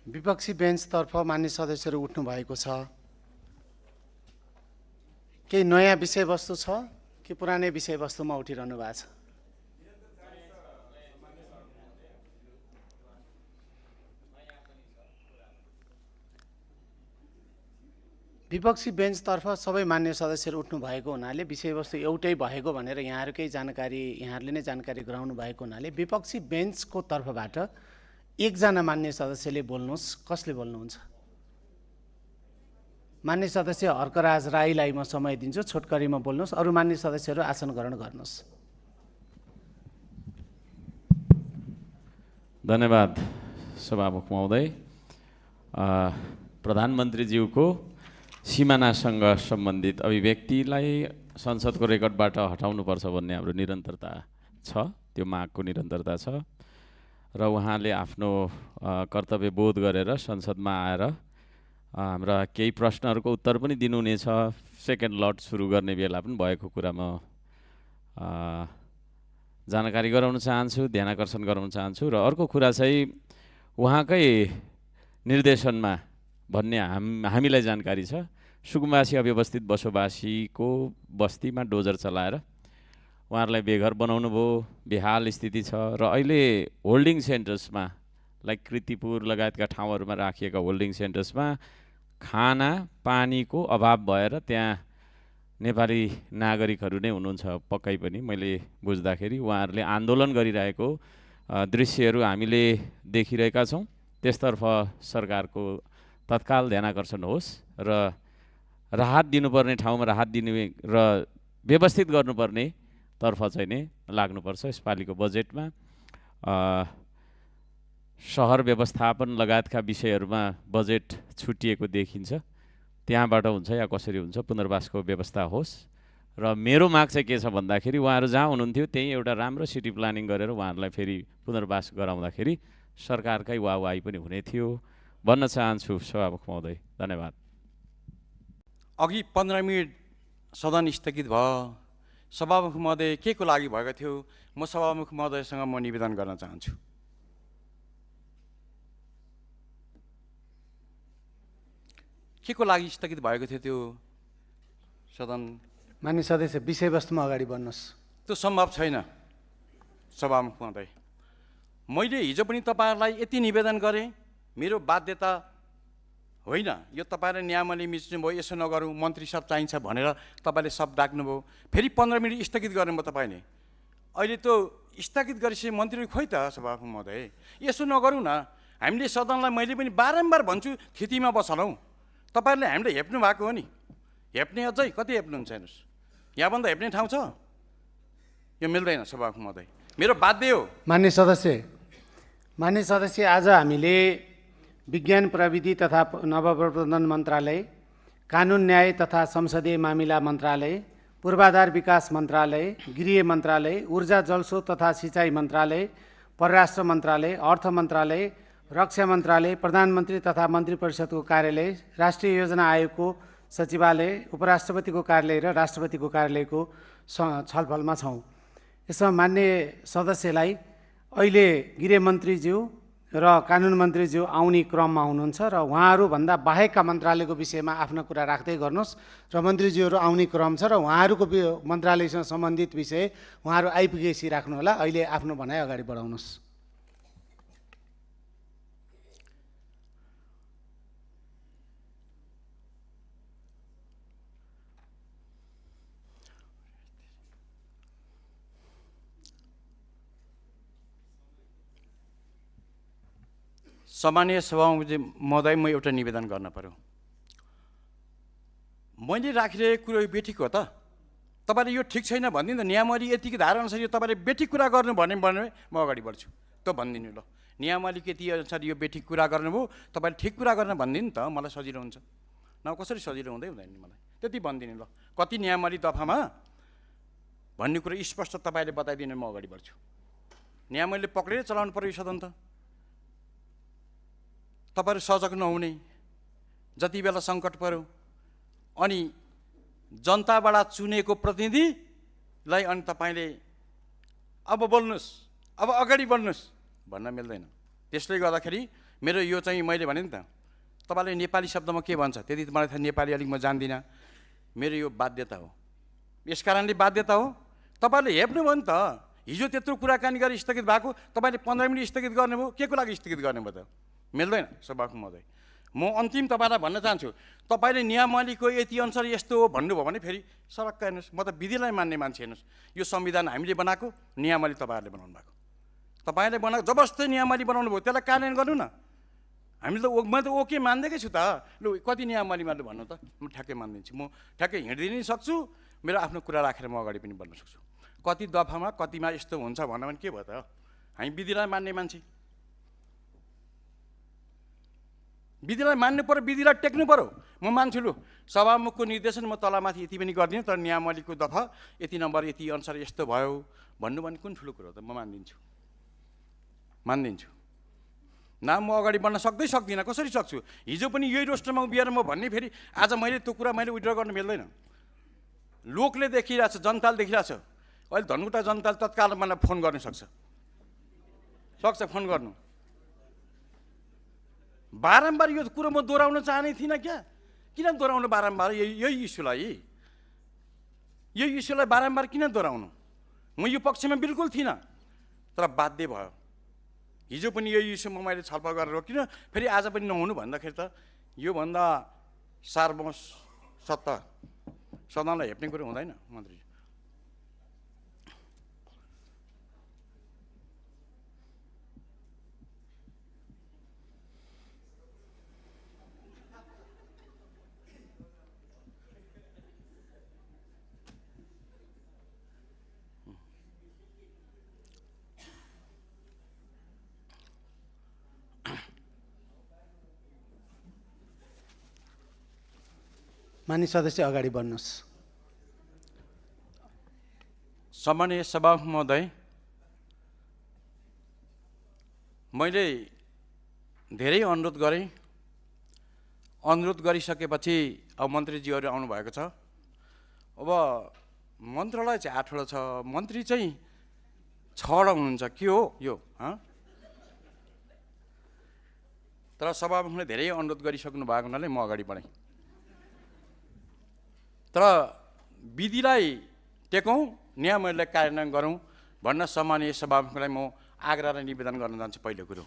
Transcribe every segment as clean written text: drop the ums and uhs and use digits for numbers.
विपक्षी बेन्चतर्फ मान्य सदस्यहरू उठ्नु भएको छ। केही नयाँ विषयवस्तु छ कि पुरानै विषयवस्तुमा उठिरहनु भएको छ? विपक्षी बेन्चतर्फ सबै मान्य सदस्यहरू उठ्नु भएको हुनाले विषयवस्तु एउटै भएको भनेर यहाँहरूले नै जानकारी गराउनु भएको हुनाले विपक्षी बेन्चको तर्फबाट एकजना मान्य सदस्यले बोल्नुहोस्। कसले बोल्नुहुन्छ? मान्य सदस्य हर्कराज राईलाई म समय दिन्छु, छोटकरीमा बोल्नुहोस्। अरू मान्य सदस्यहरू आसन ग्रहण गर्नुहोस्। धन्यवाद सभामुख महोदय। प्रधानमन्त्रीज्यूको सिमानासँग सम्बन्धित अभिव्यक्तिलाई संसदको रेकर्डबाट हटाउनुपर्छ भन्ने हाम्रो निरन्तरता छ, त्यो मागको निरन्तरता छ र उहाँले आफ्नो कर्तव्य बोध गरेर संसदमा आएर हाम्रा केही प्रश्नहरूको उत्तर पनि दिनुहुनेछ। सेकेन्ड लट सुरु गर्ने बेला पनि भएको कुरा म जानकारी गराउन चाहन्छु, ध्यानाकर्षण गराउन चाहन्छु। र अर्को कुरा चाहिँ उहाँकै निर्देशनमा भन्ने हामीलाई जानकारी छ, सुकुम्बासी अव्यवस्थित बसोबासीको बस्तीमा डोजर चलाएर उहाँहरूलाई बेघर बनाउनु भयो, बेहाल स्थिति छ र अहिले होल्डिङ सेन्टर्समा लाइक कृतिपुर लगायतका ठाउँहरूमा राखिएका होल्डिङ सेन्टर्समा खाना पानीको अभाव भएर त्यहाँ नेपाली नागरिकहरू नै हुनुहुन्छ पक्कै पनि। मैले बुझ्दाखेरि उहाँहरूले आन्दोलन गरिरहेको दृश्यहरू हामीले देखिरहेका छौँ। त्यसतर्फ सरकारको तत्काल ध्यानाकर्षण होस् र राहत दिनुपर्ने ठाउँमा राहत दिने र व्यवस्थित गर्नुपर्ने तर्फ चाहिँ नै लाग्नुपर्छ। यसपालिको बजेटमा सहर व्यवस्थापन लगायतका विषयहरूमा बजेट छुटिएको देखिन्छ, त्यहाँबाट हुन्छ या कसरी हुन्छ पुनर्वासको व्यवस्था होस्। र मेरो माग चाहिँ के छ भन्दाखेरि उहाँहरू जहाँ हुनुहुन्थ्यो त्यही एउटा राम्रो सिटी प्लानिङ गरेर उहाँहरूलाई फेरि पुनर्वास गराउँदाखेरि सरकारकै वाहवाही पनि हुने थियो भन्न चाहन्छु सभामुख महोदय। धन्यवाद। अघि 15 मिनट सदन स्थगित भयो। सभामुख महोदय के को लागि भएको थियो? म सभामुख महोदयसँग म निवेदन गर्न चाहन्छु। के को लागि स्थगित भएको थियो त्यो सदन? मान्य सदस्य विषयवस्तुमा अगाडि बढ्नुहोस्। त्यो सम्भव छैन सभामुख महोदय। मैले हिजो पनि तपाईँहरूलाई यति निवेदन गरेँ, मेरो बाध्यता होइन, यो तपाईँले नियमले मिच्नुभयो, यसो नगरौँ, मन्त्री सब चाहिन्छ भनेर तपाईँले सब डाक्नुभयो। फेरि 15 मिनट स्थगित गर्नुभयो तपाईँले। अहिले त्यो स्थगित गरेपछि मन्त्री खोइ त सभामुख महोदय, यसो नगरौँ न। हामीले सदनलाई मैले पनि बारम्बार भन्छु थितिमा बसलौँ। तपाईँहरूले हामीले हेप्नु भएको हो नि, हेप्ने अझै कति हेप्नुहुन्छ हेर्नुहोस्। यहाँभन्दा हेप्ने ठाउँ छ? यो मिल्दैन सभामुख महोदय, मेरो बाध्य हो। मान्य सदस्य आज हामीले विज्ञान प्रविधि तथा नवप्रवर्धन मन्त्रालय, कानुन न्याय तथा संसदीय मामिला मन्त्रालय, पूर्वाधार विकास मन्त्रालय, गृह मन्त्रालय, ऊर्जा जलस्रोत तथा सिँचाइ मन्त्रालय, परराष्ट्र मन्त्रालय, अर्थ मन्त्रालय, रक्षा मन्त्रालय, प्रधानमन्त्री तथा मन्त्री परिषदको कार्यालय, राष्ट्रिय योजना आयोगको सचिवालय, उपराष्ट्रपतिको कार्यालय र राष्ट्रपतिको कार्यालयको छलफलमा छौँ। यसमा मान्य सदस्यलाई अहिले गृहमन्त्रीज्यू र कानुन मन्त्रीज्यू आउने क्रममा हुनुहुन्छ र उहाँहरूभन्दा बाहेकका मन्त्रालयको विषयमा आफ्ना कुरा राख्दै गर्नुहोस् र मन्त्रीज्यूहरू आउने क्रम छ र उहाँहरूको मन्त्रालयसँग सम्बन्धित विषय उहाँहरू आइपुगेपछि राख्नु होला। अहिले आफ्नो भनाइ अगाडि बढाउनुहोस्। सामान्य सभामुख महोदय, म एउटा निवेदन गर्न पर्यो। मैले राखिरहेको कुरो बेठिक हो त? तपाईँले यो ठिक छैन भनिदिनु त। नियमावली यतिको धारा अनुसार यो तपाईँले बेठिक कुरा गर्नु भने म अगाडि बढ्छु। त्यो भनिदिनु ल। नियमावली यति अनुसार यो बेठिक कुरा गर्नुभयो, तपाईँले ठिक कुरा गर्न भनिदिनु त, मलाई सजिलो हुन्छ। न कसरी सजिलो हुँदैन मलाई त्यति भनिदिनु ल। कति नियमावली दफामा भन्ने कुरो स्पष्ट तपाईँले बताइदिनु, म अगाडि बढ्छु। नियमावलीले पक्रेर चलाउनु पर्यो सदन त। तपाईँहरू सजग नहुने, जति बेला सङ्कट पर्यो अनि जनताबाट चुनेको प्रतिनिधिलाई अनि तपाईँले अब बोल्नुहोस्, अब अगाडि बढ्नुहोस् भन्न मिल्दैन। त्यसले गर्दाखेरि मेरो यो चाहिँ मैले भने नि त, तपाईँले नेपाली शब्दमा के भन्छ त्यति त मलाई थाहा, नेपाली अलिक म जान्दिनँ। मेरो यो बाध्यता हो, यस कारणले बाध्यता हो। तपाईँले हेप्नुभयो नि त, हिजो त्यत्रो कुराकानी गरेर स्थगित भएको, तपाईँले 15 मिनट स्थगित गर्नुभयो, के को लागि स्थगित गर्नुभयो त? मिल्दैन सभामुख महोदय। म अन्तिम तपाईँलाई भन्न चाहन्छु, तपाईँले नियमावलीको यति अनुसार यस्तो हो भन्नुभयो भने फेरि सरक्क हेर्नुहोस्, म त विधिलाई मान्ने मान्छे। हेर्नुहोस्, यो संविधान हामीले बनाएको, नियमावली तपाईँहरूले बनाउनु भएको, तपाईँले बनाएको जबरजस्ती नियमावली बनाउनु भयो, त्यसलाई कार्यान्वयन गर्नु न। हामीले त मैले त ओके मान्दैकै छु त। लु कति नियमावलीमा लु भन्नु त, म ठ्याक्कै मानिदिन्छु। म ठ्याक्कै हिँडिदिनै सक्छु, मेरो आफ्नो कुरा राखेर म अगाडि पनि बढ्न सक्छु। कति दफामा कतिमा यस्तो हुन्छ भन्दा पनि के भयो त? हामी विधिलाई मान्ने मान्छे, विधिलाई मान्नु पऱ्यो, विधिलाई टेक्नु पऱ्यो। म मान्छु, लु सभामुखको निर्देशन म तलमाथि यति पनि गरिदिनु, तर नियमावलीको दफा यति नम्बर यति अनुसार यस्तो भयो भन्नु भने कुन ठुलो कुरो हो त? म मानिदिन्छु। न म अगाडि बढ्न सक्दिनँ, कसरी सक्छु? हिजो पनि यही रोस्टरमा उभिएर म भन्ने, फेरि आज मैले त्यो कुरा मैले विड्र गर्न मिल्दैन। लोकले देखिरहेछ, जनताले देखिरहेछ। अहिले धनकुटा जनताले तत्काल मलाई फोन गर्न सक्छ फोन गर्नु। बारम्बार यो कुरो म दोहोऱ्याउन चाहने थिइनँ क्या। किन दोहोऱ्याउनु बारम्बार यही इस्युलाई बारम्बार किन दोहोऱ्याउनु? म यो पक्षमा बिल्कुल थिइनँ, तर बाध्य भयो। हिजो पनि यही इस्युमा मैले छलफल गरेर रोकिनँ, फेरि आज पनि नहुनु भन्दाखेरि त योभन्दा सार्वभौम सत्ता सदनलाई हेप्ने कुरो हुँदैन मन्त्रीजी। माननीय सदस्य अगाडि बढ्नुहोस्। सम्माननीय सभामुख महोदय, मैले धेरै अनुरोध गरेँ। अनुरोध गरिसकेपछि अब मन्त्रीजीहरू आउनुभएको छ। अब मन्त्रालय चाहिँ 8वटा छ, मन्त्री चाहिँ 6वटा हुनुहुन्छ। के हो यो? तर सभामुखले धेरै अनुरोध गरिसक्नु भएको हुनाले म अगाडि बढेँ। तर विधिलाई टेकौँ, नियमहरूलाई कार्यान्वयन गरौँ भन्न सम्माननीय सभामुखलाई म आग्रह र निवेदन गर्न चाहन्छु। पहिलो कुरो,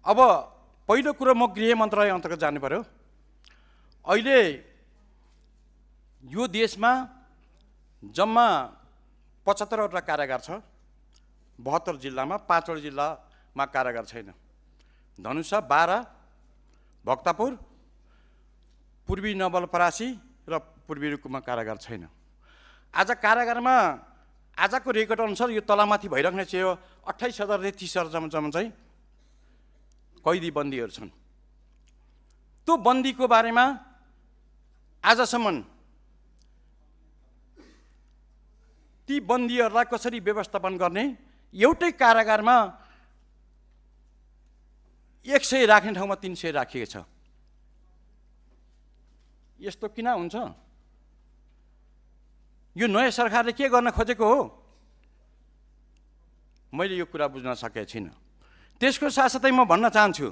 अब पहिलो कुरो म गृह मन्त्रालय अन्तर्गत जानु पर्यो। अहिले यो देशमा जम्मा 75वटा कारागार छ। 72 जिल्लामा, 5वटा जिल्लामा कारागार छैन। धनुषा, बारा, भक्तपुर, पूर्वी नवलपरासी र पूर्वी रुकुममा कारागार छैन। आज कारागारमा आजको रेकर्ड अनुसार यो तलमाथि भइराख्ने चाहिँ यो 28,000 देखि 30,000 चाहिँ कैदी बन्दीहरू छन्। त्यो बन्दीको बारेमा आजसम्म ती बन्दीहरूलाई कसरी व्यवस्थापन गर्ने, एउटै कारागारमा 100 राख्ने ठाउँमा 300 राखिएको छ। यस्तो किन हुन्छ? यो नयाँ सरकारले के गर्न खोजेको हो? मैले यो कुरा बुझ्न सकेको छैन। त्यसको साथसाथै म भन्न चाहन्छु,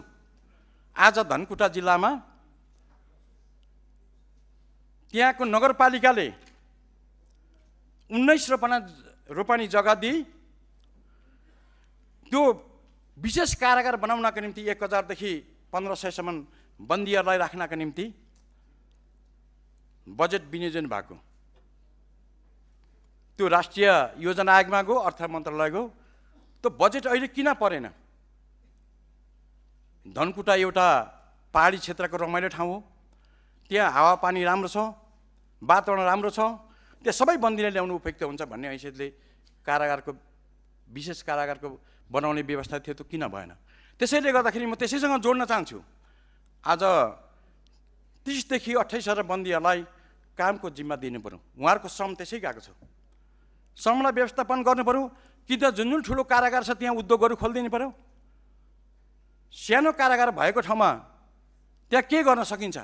आज धनकुटा जिल्लामा त्यहाँको नगरपालिकाले 19 रोपनी जग्गा दिई त्यो विशेष कारागार बनाउनका निम्ति 1000 देखि 1500सम्म बन्दीहरूलाई राख्नका निम्ति बजेट विनियोजन भएको। त्यो राष्ट्रिय योजना आयोगमा गयो, अर्थ मन्त्रालय गयो। त्यो बजेट अहिले किन परेन? धनकुटा एउटा पहाडी क्षेत्रको रमाइलो ठाउँ हो, त्यहाँ हावापानी राम्रो छ, वातावरण राम्रो छ, त्यो सबै बन्दीले ल्याउनु उपयुक्त हुन्छ भन्ने हैसियतले कारागारको विशेष कारागारको बनाउने व्यवस्था थियो, त्यो किन भएन? त्यसैले गर्दाखेरि म त्यसैसँग जोड्न चाहन्छु, आज 30 देखि 28,000 बन्दीहरूलाई कामको जिम्मा दिनु पर्यो। उहाँहरूको श्रम त्यसै गएको छ, श्रमलाई व्यवस्थापन गर्नु पर्यो। कि त जुन ठुलो कारागार छ त्यहाँ उद्योगहरू खोलिदिनु पर्यो। सानो कारागार भएको ठाउँमा त्यहाँ के गर्न सकिन्छ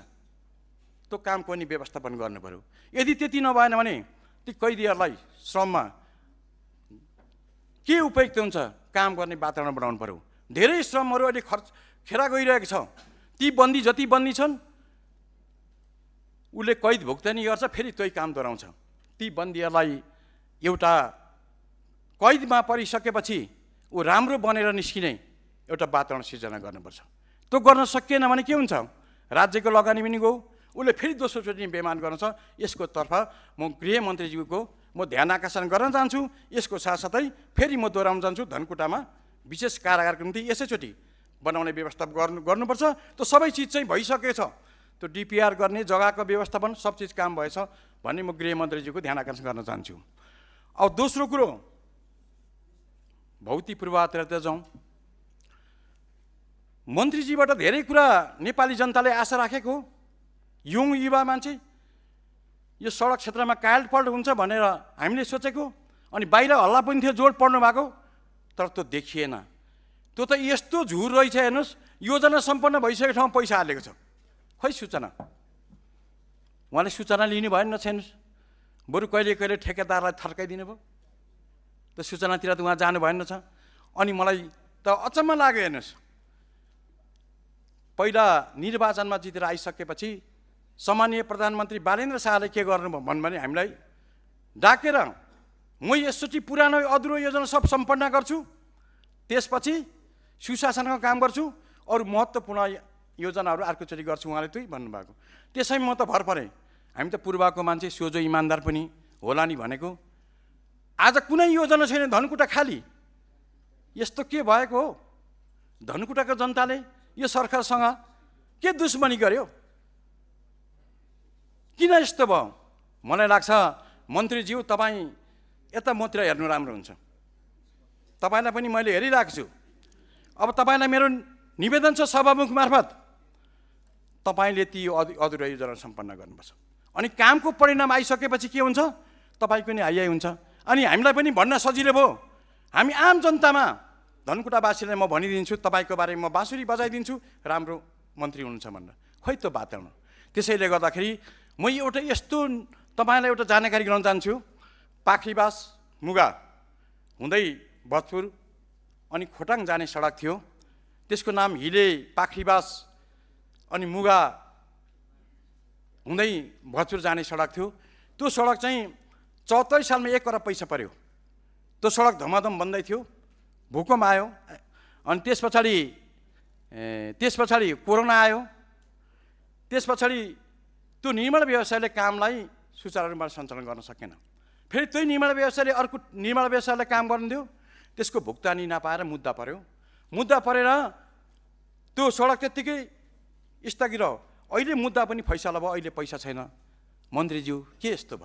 त्यो कामको पनि व्यवस्थापन गर्नु पर्यो। यदि त्यति नभएन भने ती कैदीहरूलाई श्रममा के उपयुक्त हुन्छ काम गर्ने वातावरण बनाउनु पर्यो। धेरै श्रमहरू अहिले खेरा गइरहेको छ। ती बन्दी जति बन्दी छन् उसले कैद भुक्तानी गर्छ, फेरि त्यही काम दोहोऱ्याउँछ। ती बन्दीहरूलाई एउटा कैदमा परिसकेपछि ऊ राम्रो बनेर निस्किने एउटा वातावरण सिर्जना गर्नुपर्छ। त्यो गर्न सकिएन भने के हुन्छ? राज्यको लगानी पनि गयो, उसले फेरि दोस्रोचोटि बेमान गर्न छ। यसको तर्फ म गृहमन्त्रीज्यूको म ध्यान आकर्षण गर्न चाहन्छु। यसको साथसाथै फेरि म दोहोऱ्याउन चाहन्छु, धनकुटामा विशेष कारागारको निम्ति यसैचोटि बनाउने व्यवस्था गर्नुपर्छ। त्यो सबै चिज चाहिँ भइसकेको छ। त्यो डिपिआर गर्ने, जग्गाको व्यवस्थापन, सब चिज काम भएछ भन्ने म गृहमन्त्रीज्यूको ध्यान आकर्षण गर्न चाहन्छु। अब दोस्रो कुरो, भौतिक पूर्वाधारतिर जाउँ। मन्त्रीजीबाट धेरै कुरा नेपाली जनताले आशा राखेको, युङ युवा मान्छे, यो सडक क्षेत्रमा कालपल्ट हुन्छ भनेर हामीले सोचेको, अनि बाहिर हल्ला पनि थियो, जोड पर्नु भएको, तर त्यो देखिएन। त्यो त यस्तो झुर रहेछ, हेर्नुहोस्, योजना सम्पन्न भइसकेको ठाउँमा पैसा हालेको छ, खै सूचना? उहाँले सूचना लिनु भएन छैन, बरु कहिले कहिले ठेकेदारलाई थर्काइदिनु भयो। त्यो सूचनातिर त उहाँ जानु भएन छ। अनि मलाई त अचम्म लाग्यो, हेर्नुहोस्, पहिला निर्वाचनमा जितेर आइसकेपछि सम्माननीय प्रधानमन्त्री बालेन्द्र शाहले के गर्नुभयो भने हामीलाई डाकेर म यसचोटि पुरानो अधुरो योजना सब सम्पन्न गर्छु, त्यसपछि सुशासनको काम गर्छु, अरू महत्त्वपूर्ण योजनाहरू अर्कोचोटि गर्छु उहाँले त्यही भन्नुभएको। त्यसैमा म त भर परेँ, हामी त पूर्वको मान्छे, सोझो इमान्दार पनि होला नि भनेको। आज कुनै योजना छैन, धनकुटा खाली। यस्तो के भएको हो? धनकुटाको जनताले यो सरकारसँग के दुश्मनी गर्यो? किन यस्तो भयो? मलाई लाग्छ मन्त्रीज्यू तपाईँ यता मतिर हेर्नु राम्रो हुन्छ। तपाईँलाई पनि मैले हेरिरहेको छु। अब तपाईँलाई मेरो निवेदन छ सभामुख मार्फत, तपाईँले ती अधुरा योजना सम्पन्न गर्नुपर्छ। अनि कामको परिणाम आइसकेपछि के हुन्छ? तपाईँको नि हाइहाइ हुन्छ। अनि हामीलाई पनि भन्न सजिलो भयो, हामी आम जनतामा धनकुटावासीलाई म भनिदिन्छु, तपाईँको बारेमा म बाँसुरी बजाइदिन्छु, राम्रो मन्त्री हुनुहुन्छ भनेर। खै त्यो वातावरण। त्यसैले गर्दाखेरि म एउटा यस्तो तपाईँलाई एउटा जानकारी गराउन चाहन्छु। पाखरीबास मुगा हुँदै भरतपुर अनि खोटाङ जाने सडक थियो, त्यसको नाम हिले पाखरीबास अनि मुगा हुँदै भरतपुर जाने सडक थियो। त्यो सडक चाहिँ 74 सालमा 1 करोड पैसा पर्यो। त्यो सडक धमाधम बन्दै थियो, भूकम्प आयो, अनि त्यस पछाडि कोरोना आयो। त्यस पछाडि त्यो निर्माण व्यवसायले कामलाई सुचारू रूपमा सञ्चालन गर्न सकेन। फेरि त्यही निर्माण व्यवसायले अर्को निर्माण व्यवसायलाई काम गर्न दियो, त्यसको भुक्तानी नपाएर मुद्दा पर्यो। मुद्दा परेर त्यो सडक त्यत्तिकै स्थगित रह्यो। अहिले मुद्दा पनि फैसला भयो, अहिले पैसा छैन। मन्त्रीज्यू के यस्तो भयो?